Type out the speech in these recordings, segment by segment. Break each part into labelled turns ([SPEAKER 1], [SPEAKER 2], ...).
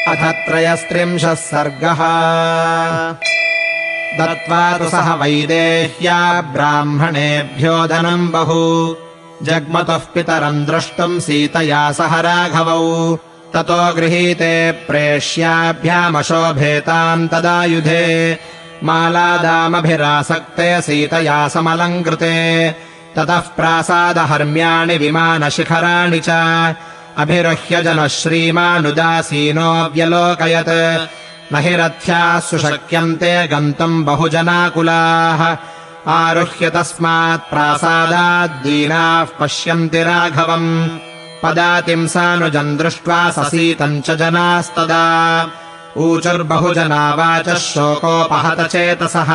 [SPEAKER 1] अथ 33 सर्गः। दत्त्वा तु सह वैदेह्या ब्राह्मणेभ्यो धनम् बहु जग्मतुः पितरम् द्रष्टुम् सीतया सह राघवौ। ततो गृहीते प्रेष्याभ्यामशोभेताम् तदायुधे मालादामभिरासक्ते सीतया समलङ्कृते। ततः प्रासादहर्म्याणि विमानशिखराणि च अभिरुह्य जनः श्रीमानुदासीनोऽव्यलोकयत्। न हि रथ्याः सुशक्यन्ते गन्तुम् बहुजनाकुलाः। आरुह्य तस्मात् प्रासादात् दीनाः पश्यन्ति राघवम्। पदातिंसानुजम् दृष्ट्वा ससीतम् च जनास्तदा ऊचुर्बहुजना वाचः शोकोपहतचेतसः।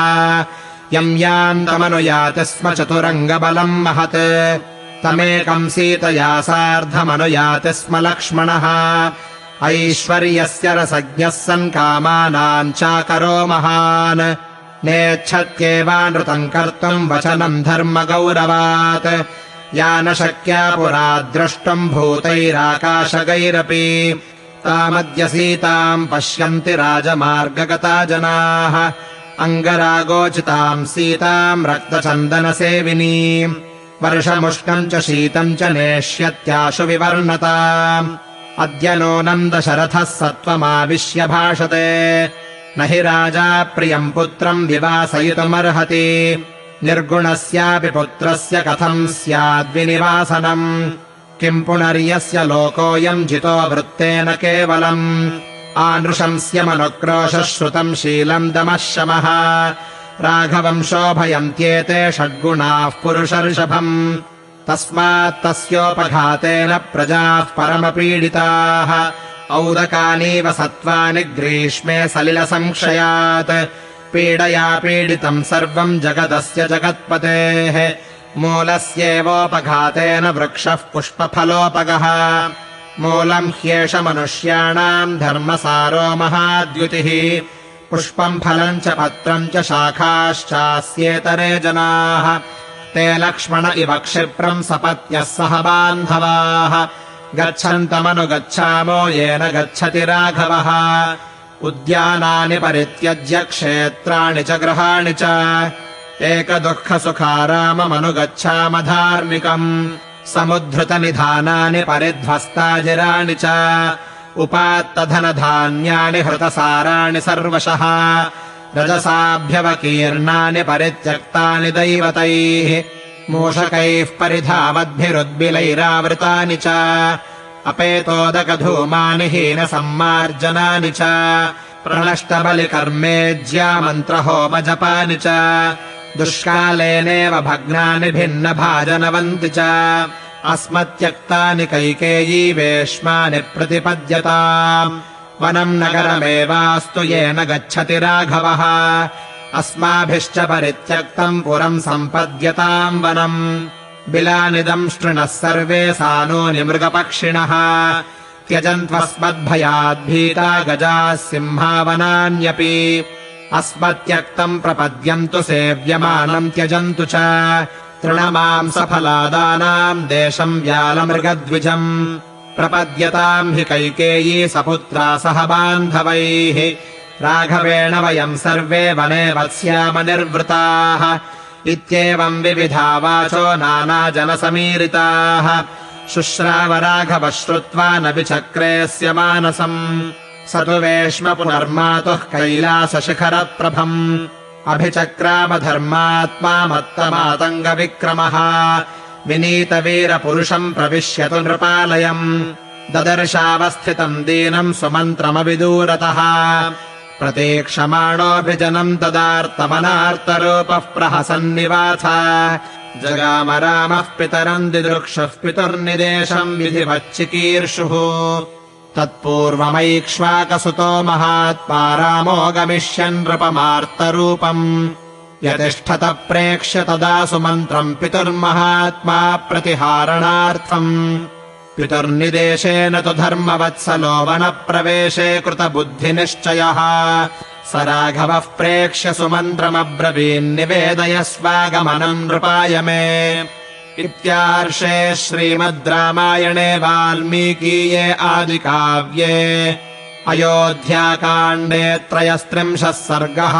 [SPEAKER 1] यम् यान्तमनुयाति स्म चतुरङ्गबलम् महत् तमेकम् सीतया सार्धमनुयाति स्म लक्ष्मणः। ऐश्वर्यस्य रसज्ञः सन् कामानाम् चाकरो महान् नेच्छत्येवानृतम् कर्तुम् वचनम् धर्मगौरवात्। या न शक्या पुरा द्रष्टुम् भूतैराकाशगैरपि तामद्य सीताम् पश्यन्ति राजमार्गगता जनाः। अङ्गरागोचिताम् सीताम् रक्तचन्दनसेविनीम् वर्षमुष्णम् च शीतम् च नेष्यत्याशु विवर्णताम्। अद्य नो नन्दशरथः सत्त्वमाविश्य भाषते न हि राजा प्रियम् पुत्रम् विवासयितुमर्हति। निर्गुणस्यापि पुत्रस्य कथम् स्याद्विनिवासनम्। किम् पुनर्यस्य लोकोऽयम् जितो वृत्तेन केवलम्। आनृशंस्यमनुक्रोशः श्रुतम् शीलम् दमः शमः। राघवम् शोभयन्त्येते षड्गुणाः पुरुषर्षभम्। तस्मात्तस्योपघातेन प्रजाः परमपीडिताः। औदकानीव सत्त्वानि ग्रीष्मे सलिलसंक्षयात्। पीडया पीडितम् सर्वम् जगदस्य जगत्पतेः। मूलस्येवोपघातेन वृक्षः पुष्पफलोपगः। मूलम् ह्येष मनुष्याणाम् धर्मसारो महाद्युतिः। पुष्पम् फलम् च पत्रम् च शाखाश्चास्येतरे जनाः। ते लक्ष्मण इव क्षिप्रम् सपत्न्यः सह बान्धवाः। गच्छन्तमनुगच्छामो येन गच्छति राघवः। उद्यानानि परित्यज्य क्षेत्राणि च गृहाणि च एकदुःखसुखाराममनुगच्छाम धार्मिकम्। समुद्धृतनिधानानि परिध्वस्ताजिराणि च उपात्तधनधान्यानि हृतसाराणि सर्वशः। रजसाभ्यवकीर्णानि परित्यक्तानि दैवतैः। मूषकैः परिधावद्भिरुद्बिलैरावृतानि च अपेतोदकधूमानि हीनसम्मार्जनानि च प्रणष्टबलिकर्मेज्यामन्त्रहोमजपानि च दुष्कालेनेव भग्नानि भिन्नभाजनवन्ति च अस्मत्यक्तानि कैकेयी वेश्मानि प्रतिपद्यताम्। वनम् नगरमेवास्तु येन गच्छति राघवः। अस्माभिश्च परित्यक्तम् पुरम् सम्पद्यताम् वनम्। बिलानिदम् शृणः सर्वे सानूनि मृगपक्षिणः। त्यजन्त्वस्मद्भयाद्भीता गजाः सिंहावनान्यपि। अस्मत्यक्तम् प्रपद्यन्तु सेव्यमानम् त्यजन्तु च। तृणमांसफलादानाम् देशम् व्यालमृगद्विजम्। प्रपद्यताम् हि कैकेयी सपुत्रा सह बान्धवैः। राघवेण वयम् सर्वे वने वत्स्याम निर्वृताः। इत्येवम् विविधा वाचो नानाजनसमीरिताः। शुश्राव राघवः श्रुत्वा न विचक्रेऽस्य मानसम्। स तु वेश्म पुनर्मातुः कैलासशिखरप्रभम्। अभिचक्राम धर्मात्मा मत्तमातङ्गविक्रमः। विनीतवीरपुरुषम् प्रविश्यतु नृपालयम्। ददर्शावस्थितम् दीनम् स्वमन्त्रमविदूरतः। प्रतीक्षमाणोऽभिजनम् तदार्तमनार्तरूपः प्रहसन्निवाथ। जगाम रामः पितरम् दिदृक्षुः पितुर्निदेशम् विधिवच्चिकीर्षुः। तत्पूर्वमैक्ष्वाकसुतो महात्मा रामो गमिष्यन् नृपमार्तरूपम्। यतिष्ठत प्रेक्ष्य तदा सुमन्त्रम् पितुर्महात्मा प्रतिहारणार्थम्। पितुर्निदेशेन तु धर्मवत्सलो वनप्रवेशे कृतबुद्धिनिश्चयः। स राघवः प्रेक्ष्य सुमन्त्रमब्रवीन्निवेदयस्वागमनम् नृपाय मे। इत्यार्षे श्रीमद् रामायणे वाल्मीकीये आदिकाव्ये अयोध्याकाण्डे 33 सर्गः।